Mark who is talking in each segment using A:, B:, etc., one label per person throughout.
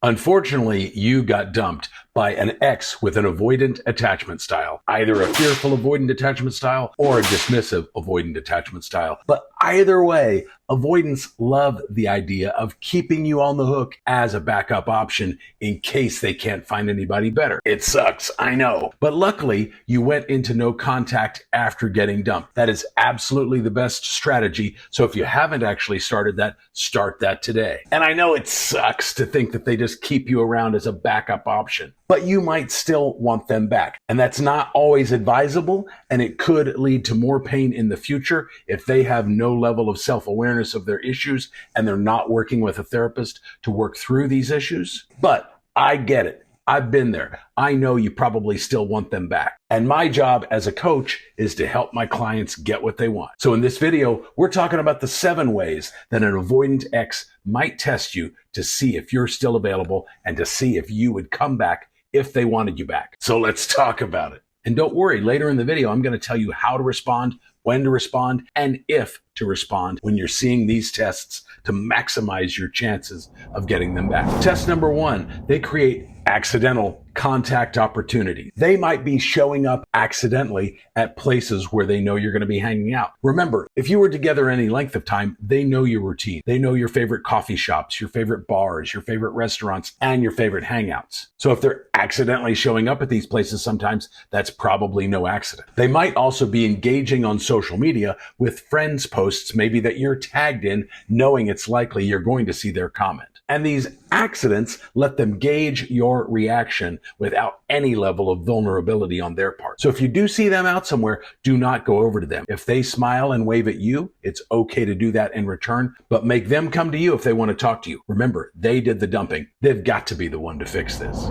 A: Unfortunately, you got dumped by an ex with an avoidant attachment style, either a fearful avoidant attachment style or a dismissive avoidant attachment style. But either way, avoidants love the idea of keeping you on the hook as a backup option in case they can't find anybody better. It sucks, I know. But luckily, you went into no contact after getting dumped. That is absolutely the best strategy. So if you haven't actually started that, start that today. And I know it sucks to think that they just keep you around as a backup option, but you might still want them back. And that's not always advisable, and it could lead to more pain in the future if they have no level of self-awareness of their issues and they're not working with a therapist to work through these issues. But I get it. I've been there. I know you probably still want them back. And my job as a coach is to help my clients get what they want. So in this video, we're talking about the 7 ways that an avoidant ex might test you to see if you're still available and to see if you would come back if they wanted you back. So let's talk about it. And don't worry, later in the video, I'm going to tell you how to respond, when to respond, and if to respond when you're seeing these tests to maximize your chances of getting them back. Test number 1, they create accidental contact opportunity. They might be showing up accidentally at places where they know you're going to be hanging out. Remember, if you were together any length of time, they know your routine. They know your favorite coffee shops, your favorite bars, your favorite restaurants, and your favorite hangouts. So if they're accidentally showing up at these places sometimes, that's probably no accident. They might also be engaging on social media with friends' posts, maybe that you're tagged in, knowing it's likely you're going to see their comment. And these accidents let them gauge your reaction without any level of vulnerability on their part. So if you do see them out somewhere, do not go over to them. If they smile and wave at you, it's okay to do that in return, but make them come to you if they want to talk to you. Remember, they did the dumping. They've got to be the one to fix this.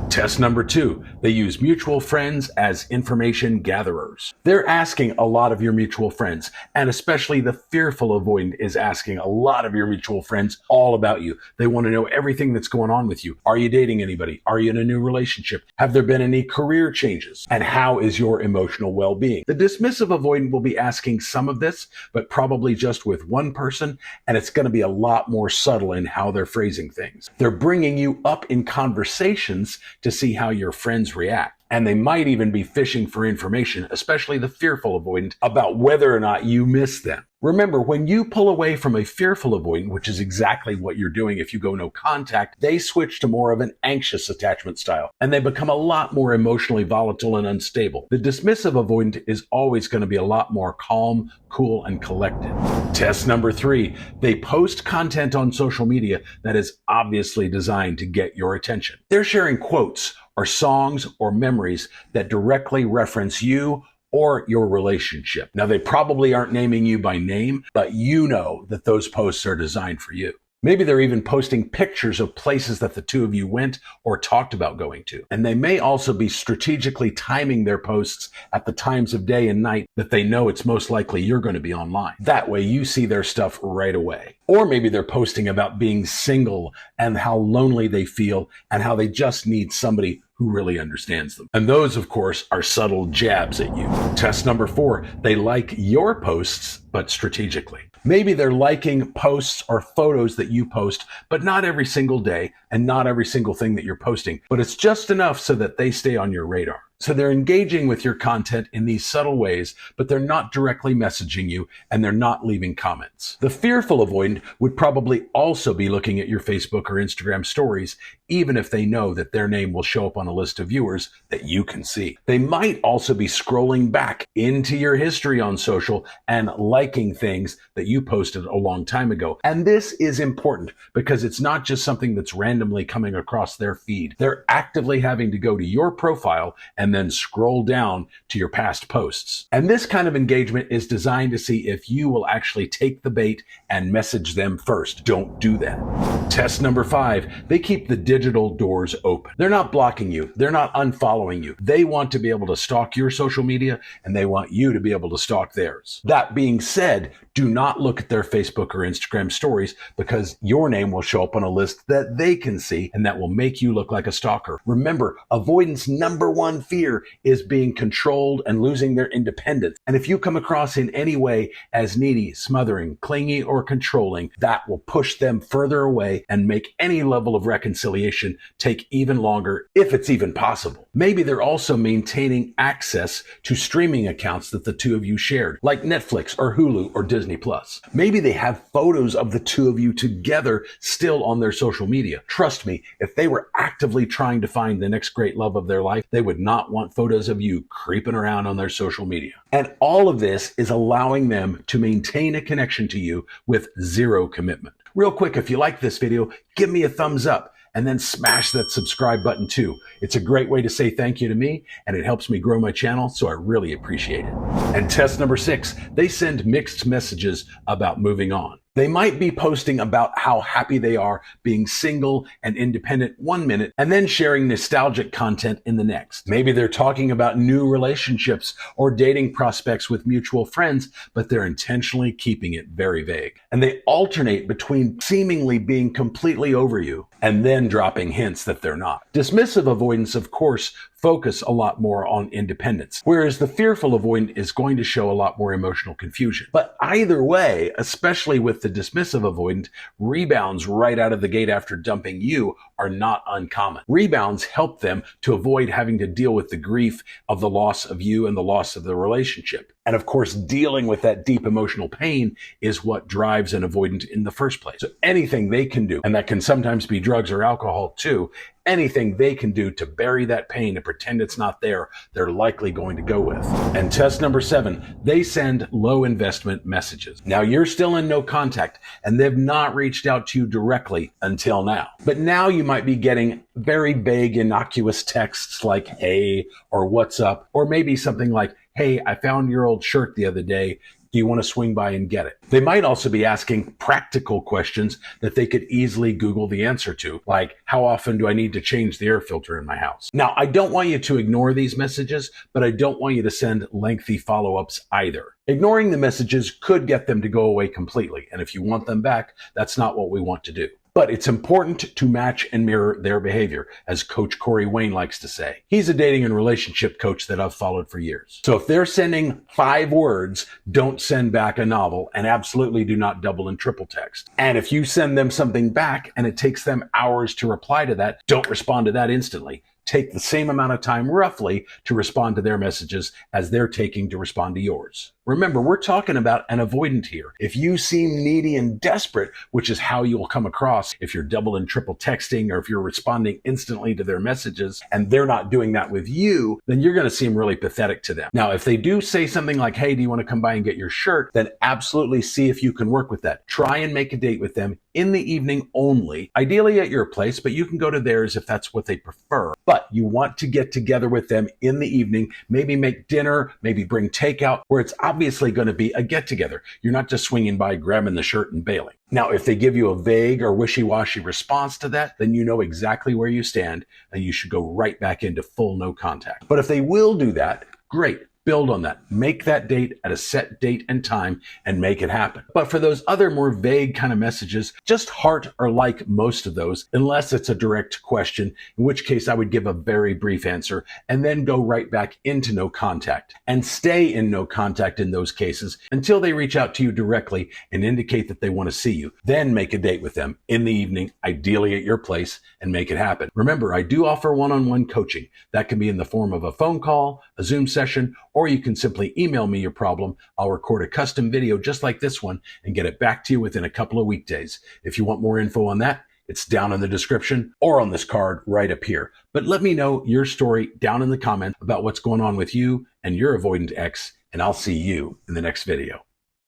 A: Test number 2, they use mutual friends as information gatherers. They're asking a lot of your mutual friends, and especially the fearful avoidant is asking a lot of your mutual friends all about you. They want to know everything that's going on with you. Are you dating anybody? Are you in a new relationship? Have there been any career changes? And how is your emotional well-being? The dismissive avoidant will be asking some of this, but probably just with one person, and it's going to be a lot more subtle in how they're phrasing things. They're bringing you up in conversations to see how your friends react. And they might even be fishing for information, especially the fearful avoidant, about whether or not you miss them. Remember, when you pull away from a fearful avoidant, which is exactly what you're doing if you go no contact, they switch to more of an anxious attachment style, and they become a lot more emotionally volatile and unstable. The dismissive avoidant is always going to be a lot more calm, cool, and collected. Test number 3, they post content on social media that is obviously designed to get your attention. They're sharing quotes or songs or memories that directly reference you or your relationship. Now, they probably aren't naming you by name, but you know that those posts are designed for you. Maybe they're even posting pictures of places that the two of you went or talked about going to. And they may also be strategically timing their posts at the times of day and night that they know it's most likely you're going to be online. That way you see their stuff right away. Or maybe they're posting about being single and how lonely they feel and how they just need somebody who really understands them. And those, of course, are subtle jabs at you. Test number 4, they like your posts, but strategically. Maybe they're liking posts or photos that you post, but not every single day and not every single thing that you're posting, but it's just enough so that they stay on your radar. So they're engaging with your content in these subtle ways, but they're not directly messaging you and they're not leaving comments. The fearful avoidant would probably also be looking at your Facebook or Instagram stories, even if they know that their name will show up on a list of viewers that you can see. They might also be scrolling back into your history on social and liking things that you posted a long time ago. And this is important because it's not just something that's randomly coming across their feed. They're actively having to go to your profile and then scroll down to your past posts. And this kind of engagement is designed to see if you will actually take the bait and message them first. Don't do that. Test number 5, they keep the digital doors open. They're not blocking you. They're not unfollowing you. They want to be able to stalk your social media and they want you to be able to stalk theirs. That being said, do not look at their Facebook or Instagram stories because your name will show up on a list that they can see and that will make you look like a stalker. Remember, avoidance number 1 fear is being controlled and losing their independence. And if you come across in any way as needy, smothering, clingy, or controlling, that will push them further away and make any level of reconciliation communication take even longer, if it's even possible. Maybe they're also maintaining access to streaming accounts that the two of you shared, like Netflix or Hulu or Disney Plus. Maybe they have photos of the two of you together still on their social media. Trust me, if they were actively trying to find the next great love of their life, they would not want photos of you creeping around on their social media. And all of this is allowing them to maintain a connection to you with zero commitment. Real quick, if you like this video, give me a thumbs up and then smash that subscribe button too. It's a great way to say thank you to me, and it helps me grow my channel, so I really appreciate it. And test number 6, they send mixed messages about moving on. They might be posting about how happy they are being single and independent one minute and then sharing nostalgic content in the next. Maybe they're talking about new relationships or dating prospects with mutual friends, but they're intentionally keeping it very vague. And they alternate between seemingly being completely over you and then dropping hints that they're not. Dismissive avoidants, of course, focus a lot more on independence, whereas the fearful avoidant is going to show a lot more emotional confusion. But either way, especially with the dismissive avoidant, rebounds right out of the gate after dumping you are not uncommon. Rebounds help them to avoid having to deal with the grief of the loss of you and the loss of the relationship. And of course, dealing with that deep emotional pain is what drives an avoidant in the first place. So anything they can do, and that can sometimes be drugs or alcohol too, anything they can do to bury that pain and pretend it's not there, they're likely going to go with. And test number 7, they send low investment messages. Now you're still in no contact and they've not reached out to you directly until now. But now you might be getting very vague, innocuous texts like, hey, or what's up, or maybe something like, hey, I found your old shirt the other day. Do you want to swing by and get it? They might also be asking practical questions that they could easily Google the answer to, like, how often do I need to change the air filter in my house? Now, I don't want you to ignore these messages, but I don't want you to send lengthy follow-ups either. Ignoring the messages could get them to go away completely, and if you want them back, that's not what we want to do. But it's important to match and mirror their behavior, as Coach Corey Wayne likes to say. He's a dating and relationship coach that I've followed for years. So if they're sending 5 words, don't send back a novel, and absolutely do not double and triple text. And if you send them something back and it takes them hours to reply to that, don't respond to that instantly. Take the same amount of time roughly to respond to their messages as they're taking to respond to yours. Remember, we're talking about an avoidant here. If you seem needy and desperate, which is how you'll come across if you're double and triple texting or if you're responding instantly to their messages and they're not doing that with you, then you're going to seem really pathetic to them. Now, if they do say something like, hey, do you want to come by and get your shirt? Then absolutely see if you can work with that. Try and make a date with them in the evening only, ideally at your place, but you can go to theirs if that's what they prefer. But you want to get together with them in the evening, maybe make dinner, maybe bring takeout, where it's obviously going to be a get-together. You're not just swinging by, grabbing the shirt and bailing. Now, if they give you a vague or wishy-washy response to that, then you know exactly where you stand and you should go right back into full no contact. But if they will do that, great. Build on that. Make that date at a set date and time and make it happen. But for those other more vague kind of messages, just heart or like most of those, unless it's a direct question, in which case I would give a very brief answer and then go right back into no contact and stay in no contact in those cases until they reach out to you directly and indicate that they want to see you. Then make a date with them in the evening, ideally at your place, and make it happen. Remember, I do offer one-on-one coaching. That can be in the form of a phone call, a Zoom session, or you can simply email me your problem. I'll record a custom video just like this one and get it back to you within a couple of weekdays. If you want more info on that, it's down in the description or on this card right up here. But let me know your story down in the comments about what's going on with you and your avoidant ex, and I'll see you in the next video.